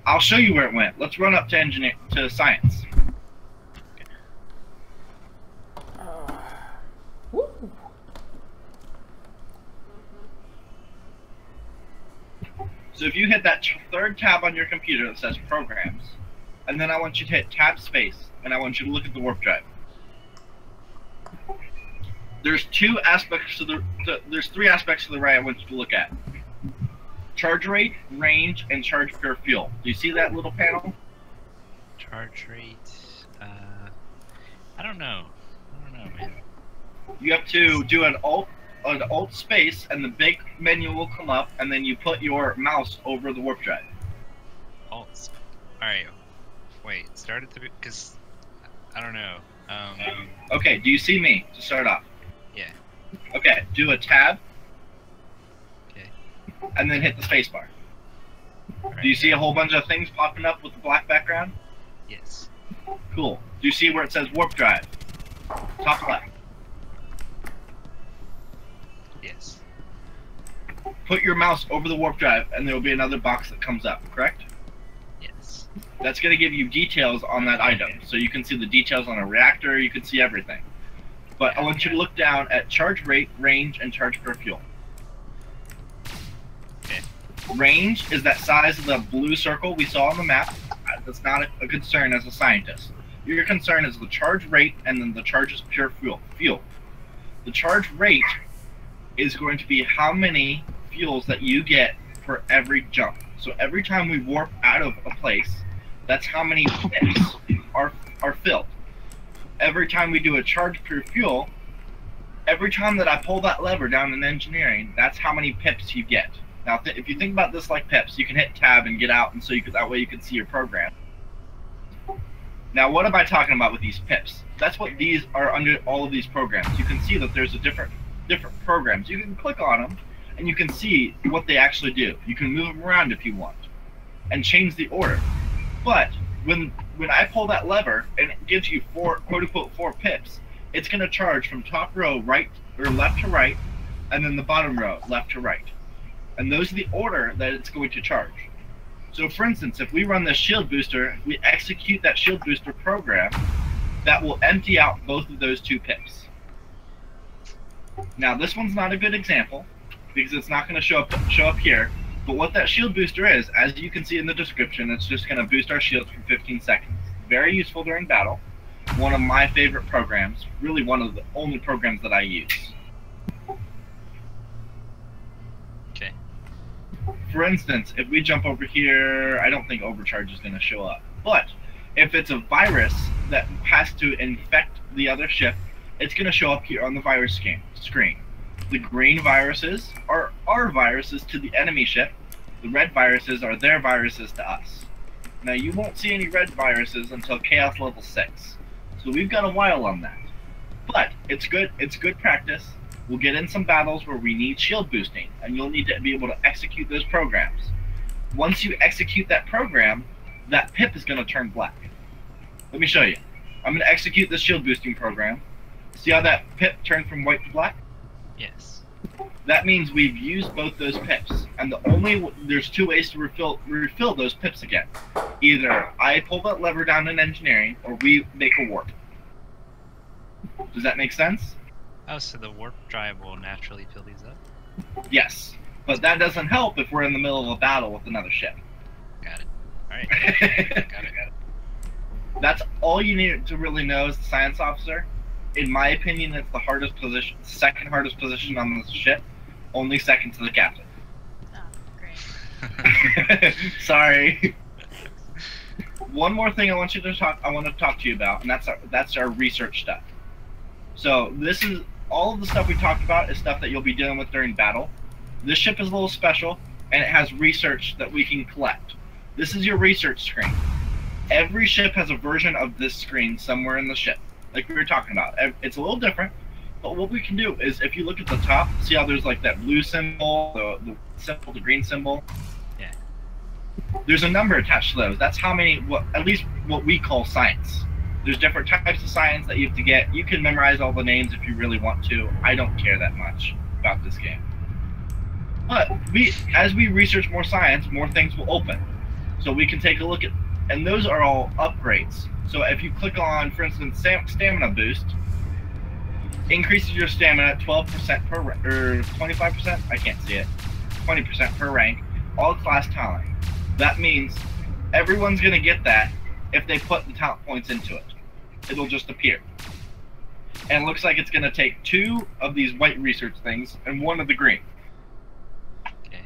I'll show you where it went. Let's run up to science. Woo. So if you hit that third tab on your computer that says Programs, and then I want you to hit Tab Space, and I want you to look at the warp drive. There's two aspects to there's three aspects to the right I want you to look at. Charge rate, range, and charge per fuel. Do you see that little panel? Charge rate. I don't know. Man. You have to do an alt space, and the big menu will come up, and then you put your mouse over the warp drive. Alt. All right. Wait. Start at the because I don't know. Okay. Do you see me to start off? Yeah. Okay. Do a tab. Okay. And then hit the space bar. Right. Do you see a whole bunch of things popping up with the black background? Yes. Cool. Do you see where it says warp drive? Top left. Yes. Put your mouse over the warp drive, and there will be another box that comes up, correct? Yes. That's going to give you details on that item. So you can see the details on a reactor, you can see everything. But I want you to look down at charge rate, range, and charge per fuel. Okay. Range is that size of the blue circle we saw on the map. That's not a concern as a scientist. Your concern is the charge rate and then the charges per fuel. The charge rate is going to be how many fuels that you get for every jump. So every time we warp out of a place, that's how many pips are filled. Every time we do a charge per fuel, every time that I pull that lever down in engineering, that's how many pips you get. Now, if you think about this like pips, you can hit tab and get out, and so that way you can see your program. Now, what am I talking about with these pips? That's what these are under all of these programs. You can see that there's a different programs. You can click on them, and you can see what they actually do. You can move them around if you want, and change the order. But when I pull that lever and it gives you quote unquote 4 pips, it's going to charge from top row right or left to right, and then the bottom row left to right. And those are the order that it's going to charge. So for instance, if we run this shield booster, we execute that shield booster program, that will empty out both of those 2 pips. Now this one's not a good example because it's not going to show up here. But what that shield booster is, as you can see in the description, it's just going to boost our shields for 15 seconds. Very useful during battle. One of my favorite programs. Really one of the only programs that I use. Okay. For instance, if we jump over here, I don't think overcharge is going to show up. But if it's a virus that has to infect the other ship, it's going to show up here on the virus screen. The green viruses are our viruses to the enemy ship. The red viruses are their viruses to us. Now you won't see any red viruses until Chaos level 6. So we've got a while on that. But it's good practice. We'll get in some battles where we need shield boosting, and you'll need to be able to execute those programs. Once you execute that program, that pip is going to turn black. Let me show you. I'm going to execute this shield boosting program. See how that pip turned from white to black? Yes. That means we've used both those pips, and there's 2 ways to refill those pips again. Either I pull that lever down in engineering, or we make a warp. Does that make sense? Oh, so the warp drive will naturally fill these up? Yes, but that doesn't help if we're in the middle of a battle with another ship. Got it. All right. Got it. That's all you need to really know as a science officer. In my opinion, it's the hardest position, second hardest position on this ship, only second to the captain. Oh, great. Sorry. One more thing I want to talk to you about, and that's our research stuff. So this is all of the stuff we talked about is stuff that you'll be dealing with during battle. This ship is a little special, and it has research that we can collect. This is your research screen. Every ship has a version of this screen somewhere in the ship, like we were talking about. It's a little different, but what we can do is if you look at the top, see how there's like that blue symbol, the symbol, the green symbol? Yeah. There's a number attached to those. That's how many, at least what we call science. There's different types of science that you have to get. You can memorize all the names if you really want to. I don't care that much about this game. But as we research more science, more things will open. So we can take a look at, and those are all upgrades. So if you click on, for instance, stamina boost, increases your stamina at 12% per, or 25%, I can't see it, 20% per rank, all class talent. That means everyone's going to get that if they put the talent points into it. It'll just appear. And it looks like it's going to take 2 of these white research things and 1 of the green.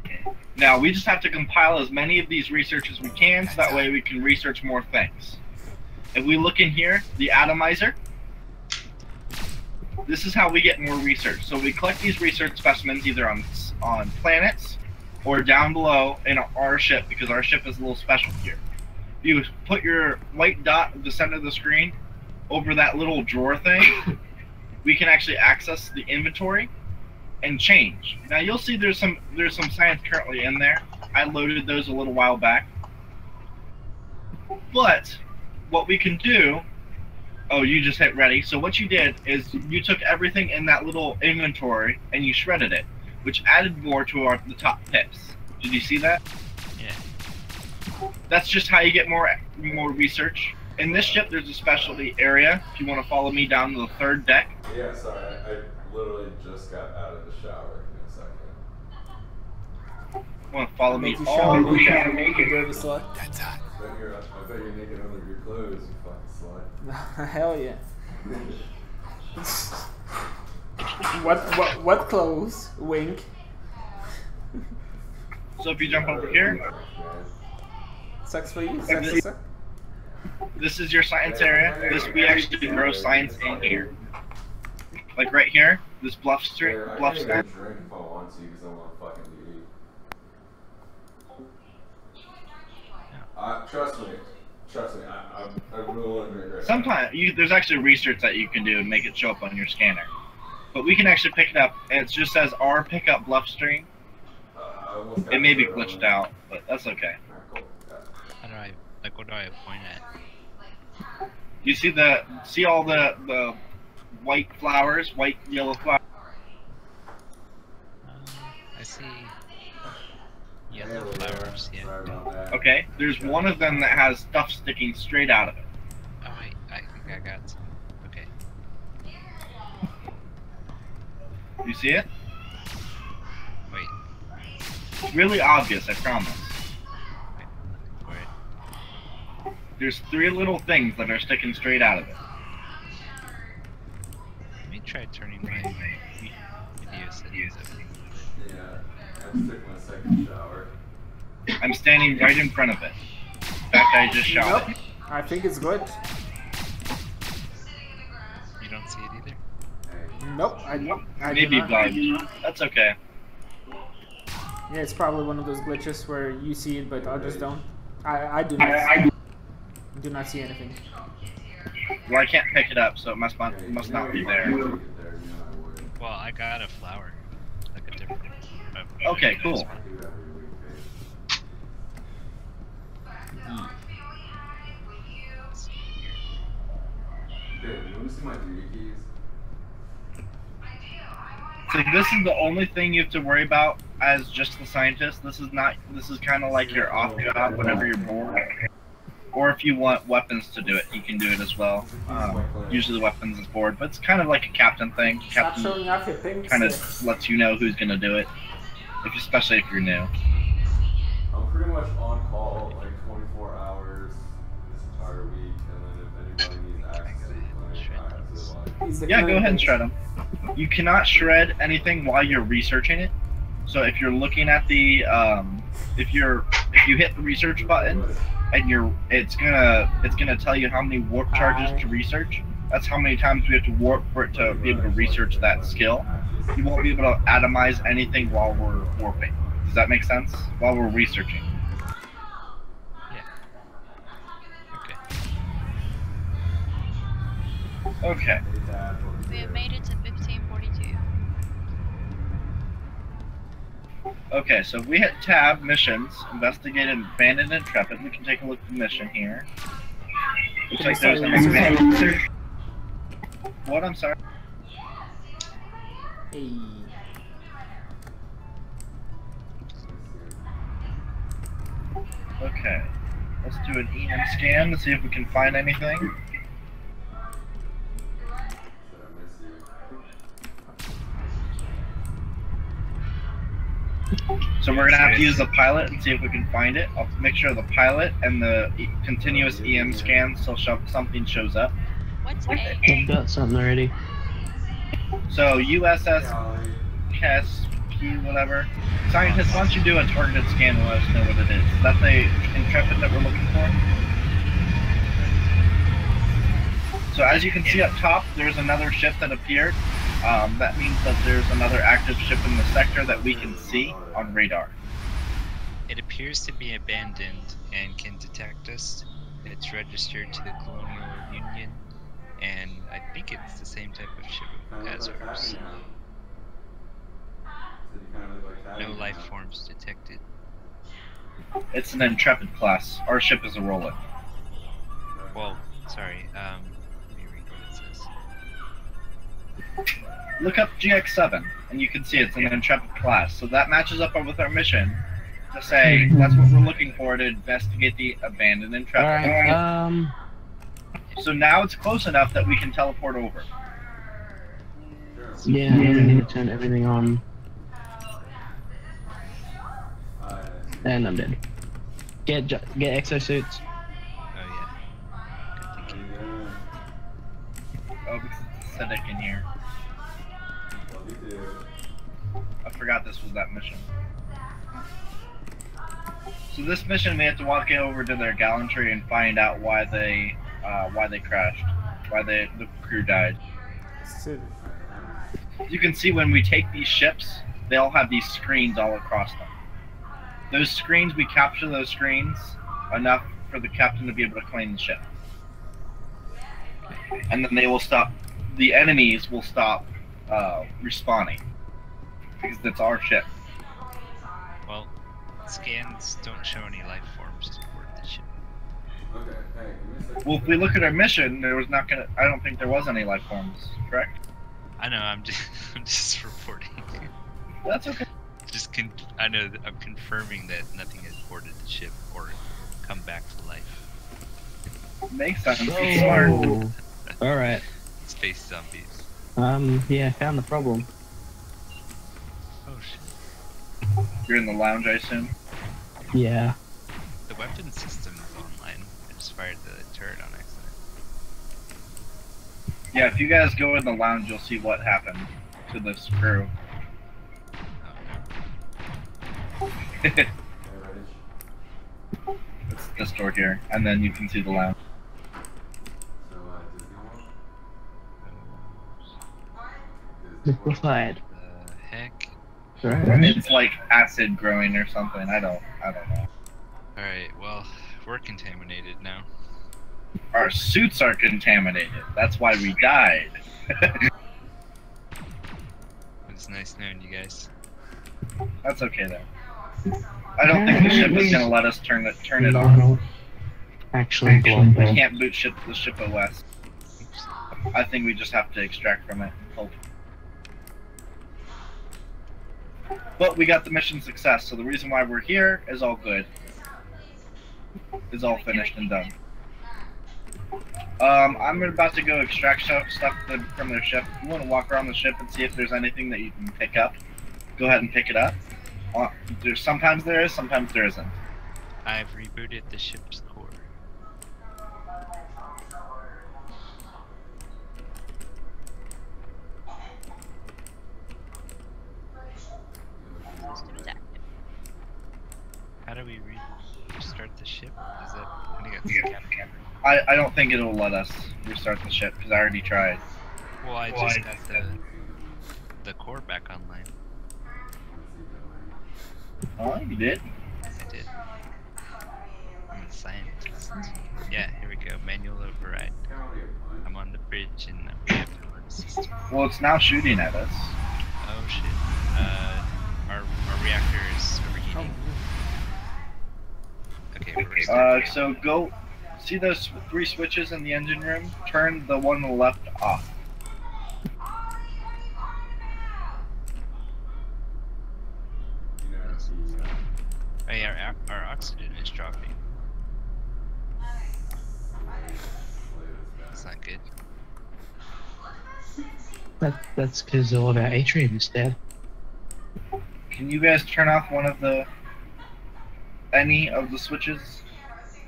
Okay. Now, we just have to compile as many of these research as we can, so that way we can research more things. If we look in here, the atomizer, this is how we get more research. So we collect these research specimens either on planets or down below in our ship, because our ship is a little special here. You put your white dot at the center of the screen over that little drawer thing, we can actually access the inventory and change. Now you'll see there's some science currently in there. I loaded those a little while back. But what we can do, oh, you just hit ready. So what you did is you took everything in that little inventory and you shredded it, which added more to the top pips. Did you see that? Yeah. That's just how you get more research. In this ship, there's a specialty area. If you want to follow me down to the 3rd deck. Yeah, sorry, I literally just got out of the shower. Give me a second. Want to follow me all all the the way way down. Baby slut. I bet you're naked under your clothes, you fucking slut. Hell yeah. What clothes? Wink. So if you jump over here, Sucks for you. Sucks for suck. this is your science area. We actually grow science in here. Like right here, this bluff street. I Bluff can street. drink if I want to because I want to fucking eat. Trust me, I really want to drink right now. Sometimes there's actually research that you can do and make it show up on your scanner. But we can actually pick it up, and it just says R pickup bluff stream. It may be glitched out, but that's okay. How do I, like, what do I point at? You see all the white flowers, white yellow flowers? I see yellow flowers, yeah. Okay, there's one of them that has stuff sticking straight out of it. Oh wait, I think I got some. Okay. You see it? Wait, It's really obvious, I promise. wait, wait. There's 3 little things that are sticking straight out of it. Let me try turning my video settings up. Yeah, I took my second shower. I'm standing right in front of it. In fact, I just shot Nope. it. I think it's good. You don't see it either? Nope. I Maybe do not. bugged. That's okay. Yeah, it's probably one of those glitches where you see it but others don't. I do not. Do not see anything. Well, I can't pick it up, so it must not be there. Well, I got a flower. Like a different. Okay, cool. Dude, you want to see my 3 keys? So this is the only thing you have to worry about as just the scientist. This is kind of like your off job whenever you're bored. Or if you want weapons to do it, you can do it as well. Usually the weapons is bored, but it's kind of like a captain thing. Stop Captain showing off your things. kind of lets you know who's going to do it, especially if you're new. I'm pretty much on call like 24 hours this entire week, and then if anybody needs access to the clinic, I have to like... He's the Yeah, go client ahead and agent. shred them. You cannot shred anything while you're researching it. So if you're looking at the, if you hit the research button, and it's gonna tell you how many warp charges to research. That's how many times we have to warp for it to be able to research that skill. You won't be able to atomize anything while we're warping. Does that make sense? While we're researching. Yeah. Okay. Okay. We have made it to 1542. Okay, so if we hit tab, missions, investigate abandoned intrepid, we can take a look at the mission here. Looks like there's an research. What? I'm sorry. Hey. Okay. Let's do an EM scan to see if we can find anything. Did I miss you? So we're gonna have to use the pilot and see if we can find it. I'll make sure the pilot and the continuous EM scan still something shows up. What's A? I've got something already. So USS Golly. KSP, whatever. Scientists, why don't you do a targeted scan and let us know what it is? Is that the Intrepid that we're looking for? So as you can see up top, there's another ship that appeared. That means that there's another active ship in the sector that we can see on radar. It appears to be abandoned and can detect us. It's registered to the Colonial Union, and I think it's the same type of ship as ours. Said you kind of look like Tabby No now. life forms detected. It's an Intrepid class. Our ship is a roll-in. Well, sorry, let me read what it says. Look up GX7, and you can see it's an Intrepid class. So that matches up with our mission to say that's what we're looking for, to investigate the abandoned Intrepid. Alright, So now it's close enough that we can teleport over. yeah, I really need to turn everything on. And I'm dead. Get exosuits. Oh yeah. Good thinking. Oh, because it's acidic in here. I forgot this was that mission. So this mission, we have to walk over to their gallantry and find out why they crashed, why the crew died. You can see when we take these ships, they all have these screens all across them. Those screens, we capture those screens enough for the captain to be able to claim the ship. And then they will stop, the enemies will stop respawning. Because it's our ship. Well, scans don't show any life forms aboard the ship. Okay, hey, give me a second. Well, if we look at our mission, I don't think there was any life forms, correct? I know, I'm just reporting. That's okay. I know that I'm confirming that nothing has boarded the ship or come back to life. Makes sense. It's smart. Oh. Alright. Space zombies. Yeah, found the problem. Oh shit. You're in the lounge, I assume? Yeah. The weapon system is online. I just fired the turret on accident. Yeah, if you guys go in the lounge, you'll see what happened to this crew. Hey, Rich. It's this door here, and then you can see the lounge. So, Disney World? Liquefied. The heck? Right. It's like acid growing or something. I don't know. Alright, well, we're contaminated now. Our suits are contaminated. That's why we died. It's nice knowing you guys. That's okay though. I don't think the ship is gonna let us turn it on. Actually, We can't boot the ship OS. I think we just have to extract from it and hope. But we got the mission success, so the reason why we're here is all good. Is all finished and done. I'm about to go extract stuff from their ship. If you want to walk around the ship and see if there's anything that you can pick up, go ahead and pick it up. Sometimes there is, sometimes there isn't. I've rebooted the ship's core. System is active. How do we restart the ship? Is that? I think it's the captain. I don't think it'll let us restart the ship because I already tried. Well, I just got the core back online. Oh, you did? I did. I'm a scientist. Yeah, here we go. Manual override. I'm on the bridge and we have to alert the system. Well, it's now shooting at us. Oh shit. Our reactor is overheating. Okay, we're restarting. So go see those 3 switches in the engine room. Turn the one on the left off. Oh yeah, our oxygen is dropping. That's because all of our atrium is dead. Can you guys turn off any of the switches?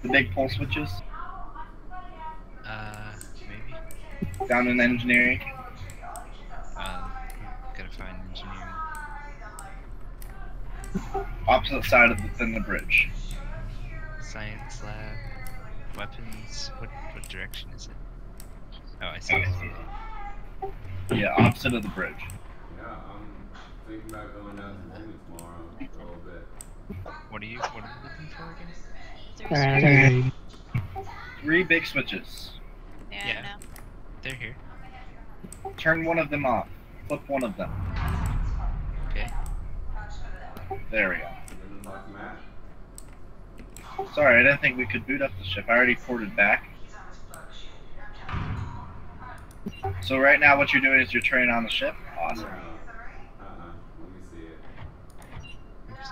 The big pole switches? Maybe. Down in engineering? Gotta find engineering. Opposite side of the bridge. Science lab. Weapons. What direction is it? Oh, I see. Yeah, opposite of the bridge. Yeah, I'm thinking about going down to London tomorrow for a little bit. What are you looking for again? Alright, I gotta 3 big switches. Yeah, Yeah. no. They're here. Turn one of them off. Flip one of them. Okay. There we go. You gonna talk to Matt? Sorry, I didn't think we could boot up the ship. I already ported back. So right now what you're doing is you're turning on the ship? Awesome. Let me see it. Oops.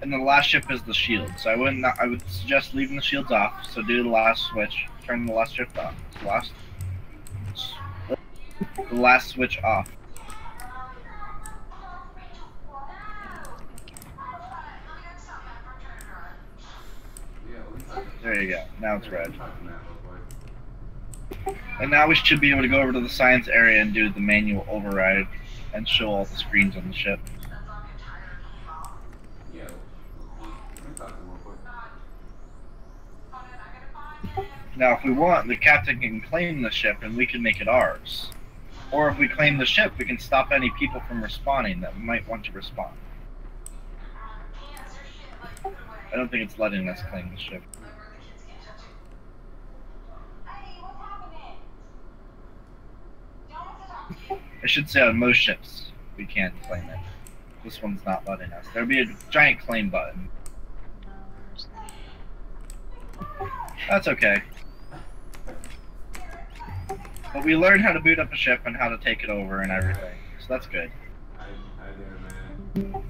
And the last ship is the shield. So I would suggest leaving the shields off. So do the last switch. Turn the last shift off. The last switch off. Yeah, let me talk to There you go. Now it's red. talk to Matt real quick. And now we should be able to go over to the science area and do the manual override and show all the screens on the ship. Yeah, let me talk to him real quick. Now if we want, the captain can claim the ship and we can make it ours. Or if we claim the ship, we can stop any people from respawning that might want to respawn. I don't think it's letting us claim the ship. I should say on most ships, we can't claim it. This one's not letting us. There'll be a giant claim button. No, there's not. That's okay. But we learned how to boot up a ship and how to take it over and everything. So that's good. How you doing, man?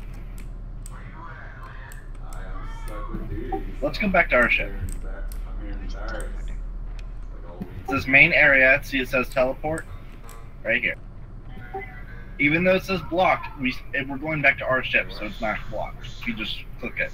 I am stuck with duties. Let's go back to our ship. I'm here in barracks. Like all week. It says main area. See, it says teleport. Right here. Even though it says blocked, we're going back to our ship, so it's not blocked. You just click it.